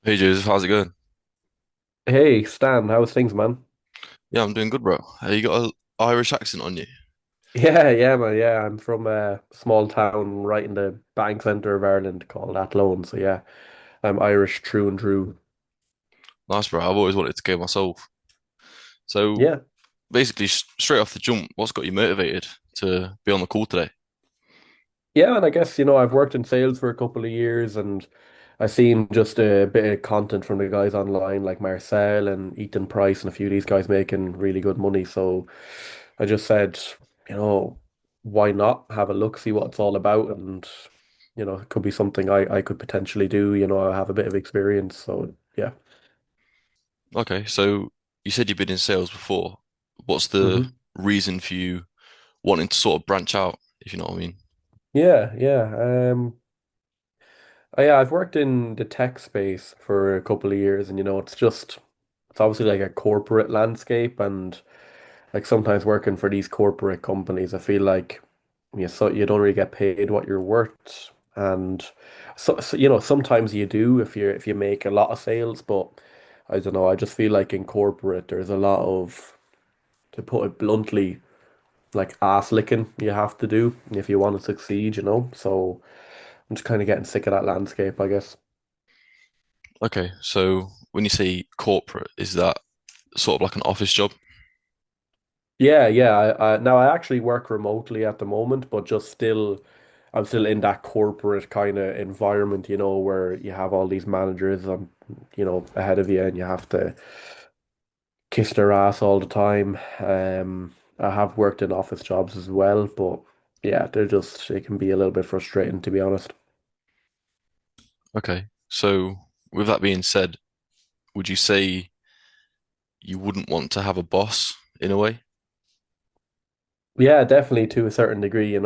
Hey Joseph, how's it going? Hey Stan, how's things, man? Yeah, I'm doing good, bro. You got a Irish accent on you. Yeah, man. Yeah, I'm from a small town right in the bank centre of Ireland called Athlone. So yeah, I'm Irish true and true. Nice, bro. I've always wanted to go myself. So Yeah, basically, straight off the jump, what's got you motivated to be on the call today? yeah, and I guess I've worked in sales for a couple of years, and I seen just a bit of content from the guys online like Marcel and Ethan Price and a few of these guys making really good money. So I just said, you know, why not have a look, see what it's all about, and it could be something I could potentially do. I have a bit of experience, so yeah. Okay, so you said you've been in sales before. What's the hmm reason for you wanting to sort of branch out, if you know what I mean? Yeah, yeah. Yeah, I've worked in the tech space for a couple of years, and it's obviously like a corporate landscape, and like sometimes working for these corporate companies, I feel like you don't really get paid what you're worth, and sometimes you do if you make a lot of sales, but I don't know, I just feel like in corporate there's a lot of, to put it bluntly, like ass licking you have to do if you want to succeed. So I'm just kind of getting sick of that landscape, I guess. Okay, so when you say corporate, is that sort of like an office job? Yeah, yeah. Now I actually work remotely at the moment, but I'm still in that corporate kind of environment, where you have all these managers ahead of you, and you have to kiss their ass all the time. I have worked in office jobs as well, but yeah, it can be a little bit frustrating, to be honest. Okay, so with that being said, would you say you wouldn't want to have a boss in a way? Yeah, definitely to a certain degree,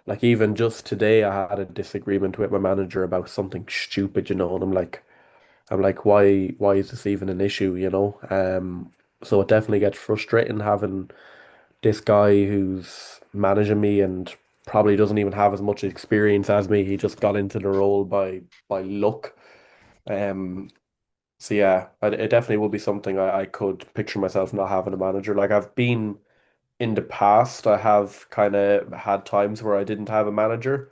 like even just today I had a disagreement with my manager about something stupid, and I'm like, why is this even an issue, so it definitely gets frustrating having this guy who's managing me and probably doesn't even have as much experience as me. He just got into the role by luck. Um, so yeah, it definitely would be something I could picture myself not having a manager. Like I've been in the past, I have kind of had times where I didn't have a manager,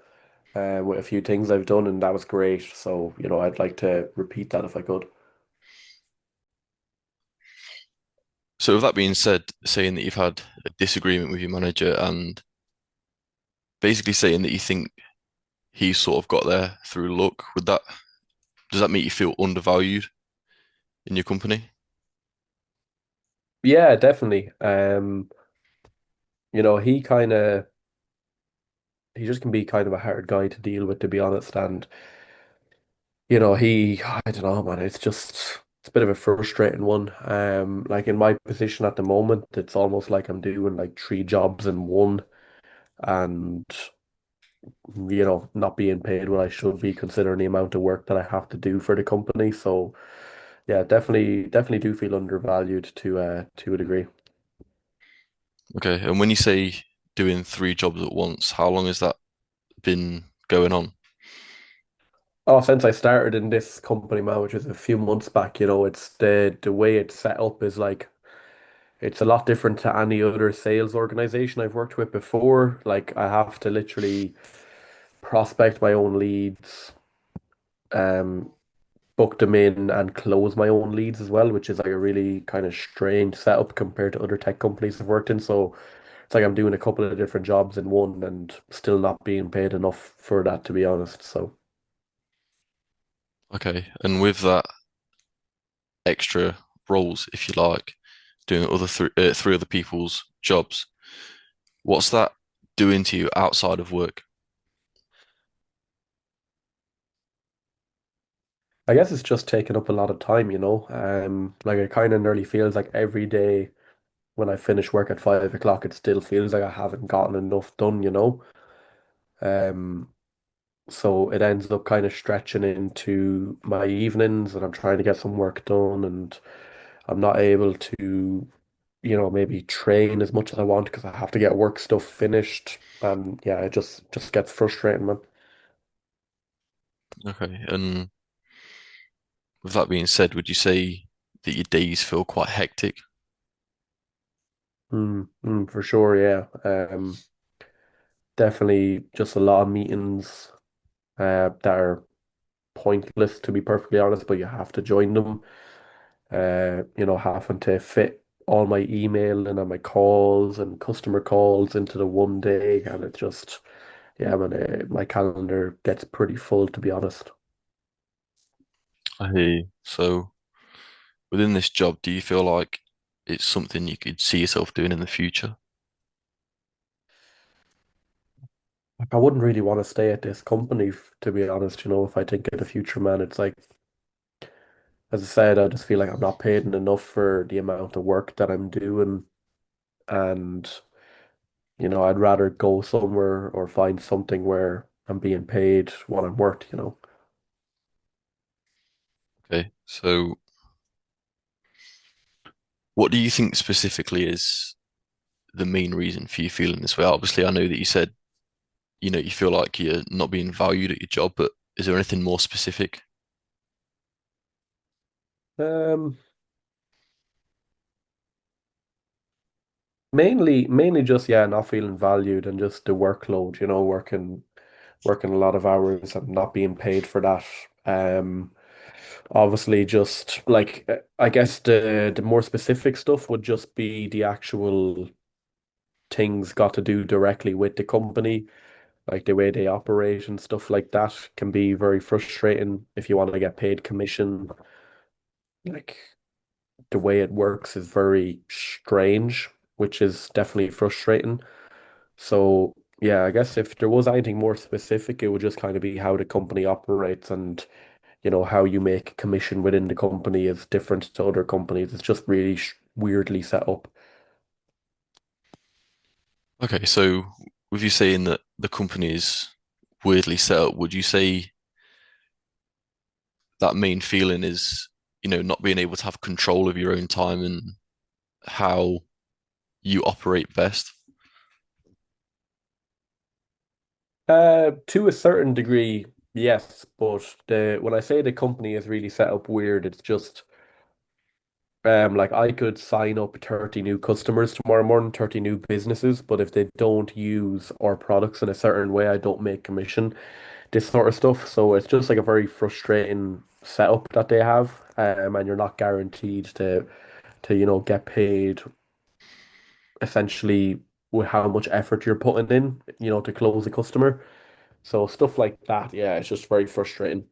with a few things I've done, and that was great. So, I'd like to repeat that if I could. So with that being said, saying that you've had a disagreement with your manager and basically saying that you think he sort of got there through luck, does that make you feel undervalued in your company? Yeah, definitely. He just can be kind of a hard guy to deal with, to be honest. And, I don't know, man, it's a bit of a frustrating one. Like in my position at the moment, it's almost like I'm doing like three jobs in one, and, not being paid what I should be considering the amount of work that I have to do for the company. So yeah, definitely do feel undervalued to a degree. Okay, and when you say doing three jobs at once, how long has that been going on? Oh, since I started in this company, man, which was a few months back, it's the way it's set up is like it's a lot different to any other sales organization I've worked with before. Like I have to literally prospect my own leads, um, book them in and close my own leads as well, which is like a really kind of strange setup compared to other tech companies I've worked in. So it's like I'm doing a couple of different jobs in one and still not being paid enough for that, to be honest. So Okay, and with that extra roles, if you like, doing three other people's jobs, what's that doing to you outside of work? I guess it's just taking up a lot of time. Like it kind of nearly feels like every day when I finish work at 5 o'clock, it still feels like I haven't gotten enough done. Um, so it ends up kind of stretching into my evenings, and I'm trying to get some work done, and I'm not able to, maybe train as much as I want because I have to get work stuff finished. And yeah, it just gets frustrating, man. Okay, and with that being said, would you say that your days feel quite hectic? For sure, yeah. Definitely just a lot of meetings that are pointless, to be perfectly honest, but you have to join them. Having to fit all my email and my calls and customer calls into the one day, and it just, yeah, man, my calendar gets pretty full, to be honest. I hear you. So within this job, do you feel like it's something you could see yourself doing in the future? Like, I wouldn't really want to stay at this company, to be honest. If I think of the future, man, it's like, as I said, I just feel like I'm not paid enough for the amount of work that I'm doing, and I'd rather go somewhere or find something where I'm being paid what I'm worth. Okay. So what do you think specifically is the main reason for you feeling this way? Obviously, I know that you said, you feel like you're not being valued at your job, but is there anything more specific? Um, mainly just, yeah, not feeling valued and just the workload, working a lot of hours and not being paid for that. Obviously just like I guess the more specific stuff would just be the actual things got to do directly with the company, like the way they operate and stuff like that can be very frustrating if you want to get paid commission. Like the way it works is very strange, which is definitely frustrating. So, yeah, I guess if there was anything more specific, it would just kind of be how the company operates and, how you make commission within the company is different to other companies. It's just really sh weirdly set up. Okay, so with you saying that the company is weirdly set up, would you say that main feeling is, not being able to have control of your own time and how you operate best? To a certain degree, yes, but the when I say the company is really set up weird, it's just like I could sign up 30 new customers tomorrow morning, 30 new businesses, but if they don't use our products in a certain way, I don't make commission, this sort of stuff. So it's just like a very frustrating setup that they have. And you're not guaranteed to get paid essentially with how much effort you're putting in, to close a customer. So stuff like that, yeah, it's just very frustrating.